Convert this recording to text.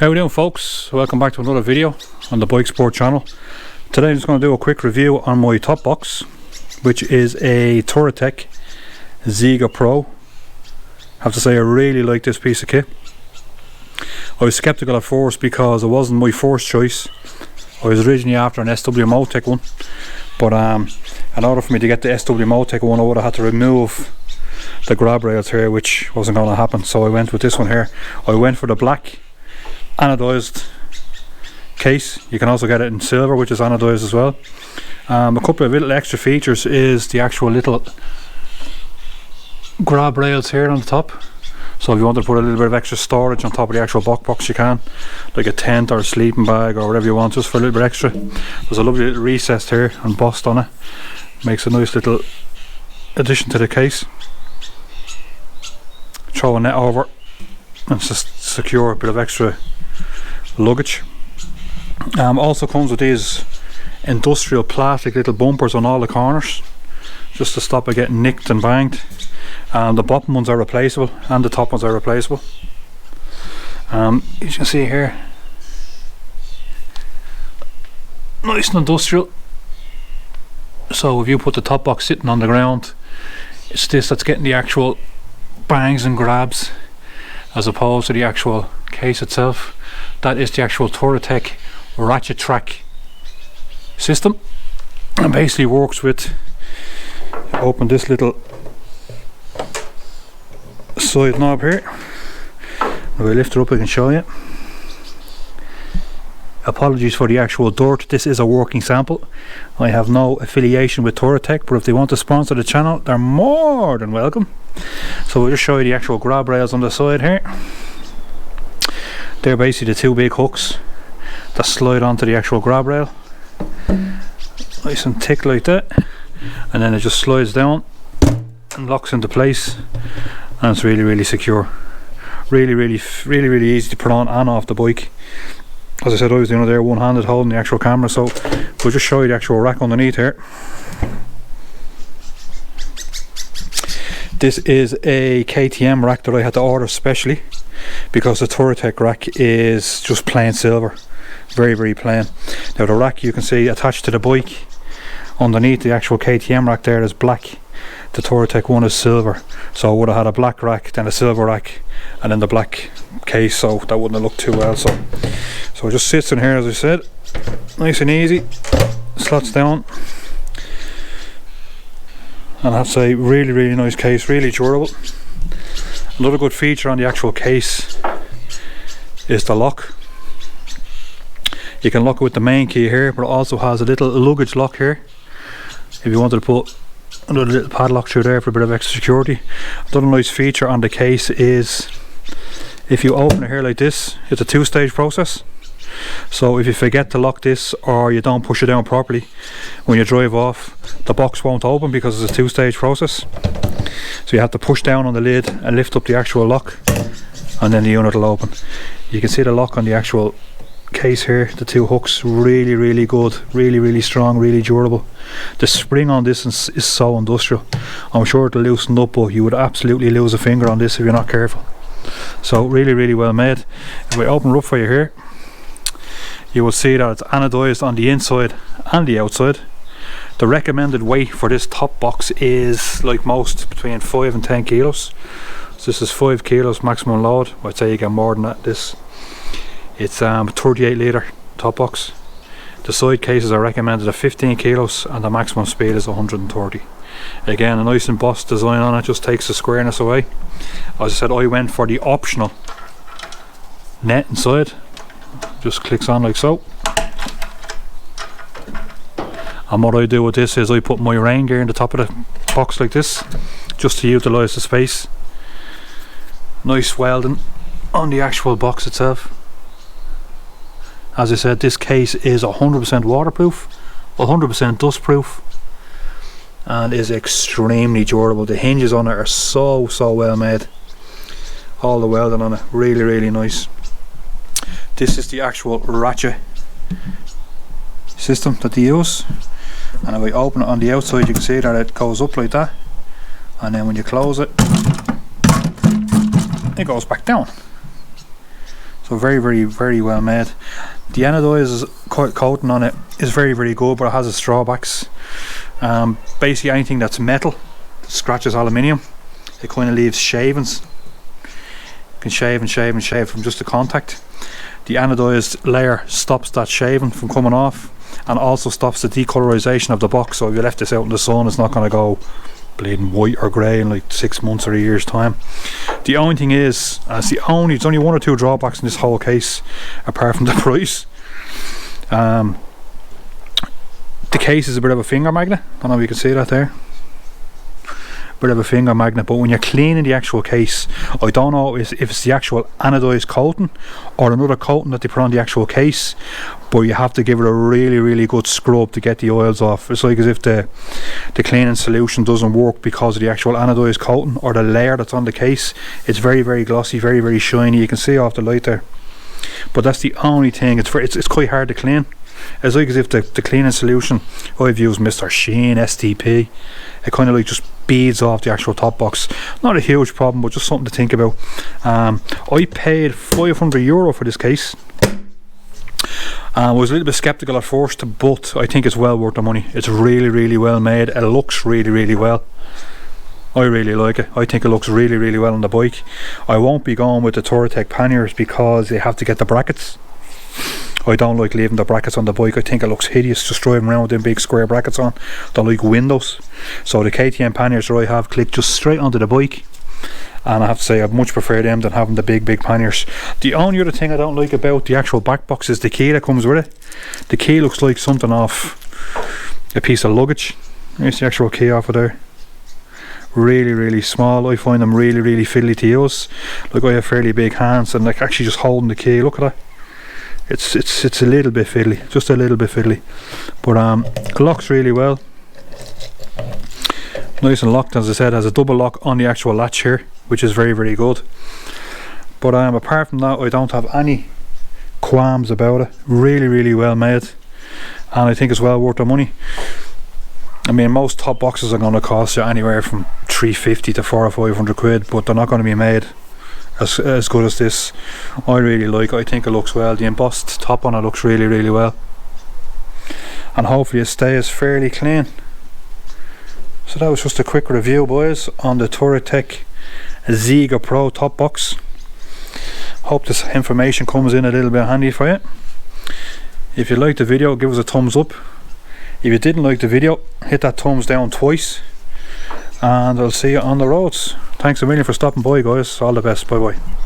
How we doing, folks? Welcome back to another video on the Bike Sport channel. Today I'm just going to do a quick review on my top box, which is a Touratech Zega-Pro. I have to say I really like this piece of kit. I was skeptical at first because it wasn't my first choice. I was originally after an SW Motec one, but in order for me to get the SW Motec one, I would have had to remove the grab rails here, which wasn't going to happen, so I went with this one here. I went for the black anodized case. You can also get it in silver, which is anodized as well. A couple of little extra features is the actual little grab rails here on the top, so if you want to put a little bit of extra storage on top of the actual box, you can, like a tent or a sleeping bag or whatever you want, just for a little bit extra. There's a lovely little recess here embossed on it, makes a nice little addition to the case. Throw a net over and just secure a bit of extra luggage. Also comes with these industrial plastic little bumpers on all the corners, just to stop it getting nicked and banged. The bottom ones are replaceable and the top ones are replaceable. As you can see here, nice and industrial. So if you put the top box sitting on the ground, it's this that's getting the actual bangs and grabs, as opposed to the actual case itself. That is the actual Touratech Ratchet System, and basically works with, open this little side knob here. If I lift it up I can show you. Apologies for the actual dirt, this is a working sample. I have no affiliation with Touratech, but if they want to sponsor the channel, they're more than welcome. So we'll just show you the actual grab rails on the side here. They're basically the two big hooks that slide onto the actual grab rail, nice and thick like that, and then it just slides down and locks into place, and it's really secure. Really easy to put on and off the bike. As I said, I was doing it there one-handed holding the actual camera, so we'll just show you the actual rack underneath here. This is a Ktm rack that I had to order specially because the Touratech rack is just plain silver, very plain. Now the rack, you can see attached to the bike underneath the actual Ktm rack there is black. The Touratech one is silver, so I would have had a black rack, then a silver rack, and then the black case, so that wouldn't have looked too well. So it just sits in here, as I said, nice and easy, slots down, and I have to say, really nice case, really durable. Another good feature on the actual case is the lock. You can lock it with the main key here, but it also has a little luggage lock here if you wanted to put another little padlock through there for a bit of extra security. Another nice feature on the case is if you open it here like this, it's a two-stage process. So if you forget to lock this or you don't push it down properly, when you drive off, the box won't open because it's a two-stage process. So you have to push down on the lid and lift up the actual lock, and then the unit will open. You can see the lock on the actual case here, the two hooks, really good, really strong, really durable. The spring on this is so industrial. I'm sure it'll loosen up, but you would absolutely lose a finger on this if you're not careful. So really well made. If I open it up for you here, you will see that it's anodized on the inside and the outside. The recommended weight for this top box is, like most, between 5 and 10 kilos. So this is 5 kilos maximum load. I'd say you get more than that. This, it's 38 litre top box. The side cases are recommended at 15 kilos and the maximum speed is 130. Again, a nice embossed design on it, just takes the squareness away. As I said, I went for the optional net inside. Just clicks on like so. And what I do with this is I put my rain gear in the top of the box like this, just to utilise the space. Nice welding on the actual box itself. As I said, this case is 100% waterproof, 100% dust proof, and is extremely durable. The hinges on it are so well made. All the welding on it, really nice. This is the actual Ratchet System that they use, and if I open it on the outside, you can see that it goes up like that, and then when you close it, it goes back down. So very well made. The anodized coating on it is very good, but it has its drawbacks. Basically anything that's metal that scratches aluminium, it kind of leaves shavings. You can shave and shave and shave from just the contact. The anodized layer stops that shaving from coming off, and also stops the decolorization of the box. So if you left this out in the sun, it's not going to go bleeding white or grey in like 6 months or a year's time. The only thing is, there's only 1 or 2 drawbacks in this whole case, apart from the price. The case is a bit of a finger magnet. I don't know if you can see that there. Bit of a finger magnet, but when you're cleaning the actual case, I don't know if it's the actual anodized coating or another coating that they put on the actual case, but you have to give it a really good scrub to get the oils off. It's like as if the cleaning solution doesn't work because of the actual anodized coating or the layer that's on the case. It's very glossy, very shiny. You can see off the light there, but that's the only thing. It's quite hard to clean. It's like as if the cleaning solution, I've used Mr. Sheen STP, it kind of like just beads off the actual top box. Not a huge problem, but just something to think about. I paid €500 for this case. I was a little bit skeptical at first, but I think it's well worth the money. It's really well made. It looks really well. I really like it. I think it looks really well on the bike. I won't be going with the Touratech panniers because they have to get the brackets. I don't like leaving the brackets on the bike. I think it looks hideous just driving around with them big square brackets on. They're like windows. So the KTM panniers that I have click just straight onto the bike, and I have to say I much prefer them than having the big panniers. The only other thing I don't like about the actual back box is the key that comes with it. The key looks like something off a piece of luggage. Here's the actual key off of there. Really small. I find them really fiddly to use. Like, I have fairly big hands, and like actually just holding the key, look at that. It's a little bit fiddly, just a little bit fiddly, but it locks really well, nice and locked. As I said, has a double lock on the actual latch here, which is very good. But apart from that, I don't have any qualms about it. Really well made, and I think it's well worth the money. I mean, most top boxes are going to cost you anywhere from 350 to 400 or 500 quid, but they're not going to be made as good as this. I really like it. I think it looks well. The embossed top on it looks really well, and hopefully it stays fairly clean. So that was just a quick review, boys, on the Touratech Zega-Pro top box. Hope this information comes in a little bit handy for you. If you liked the video, give us a thumbs up. If you didn't like the video, hit that thumbs down twice, and I'll see you on the roads. Thanks a million for stopping by, guys. All the best. Bye bye.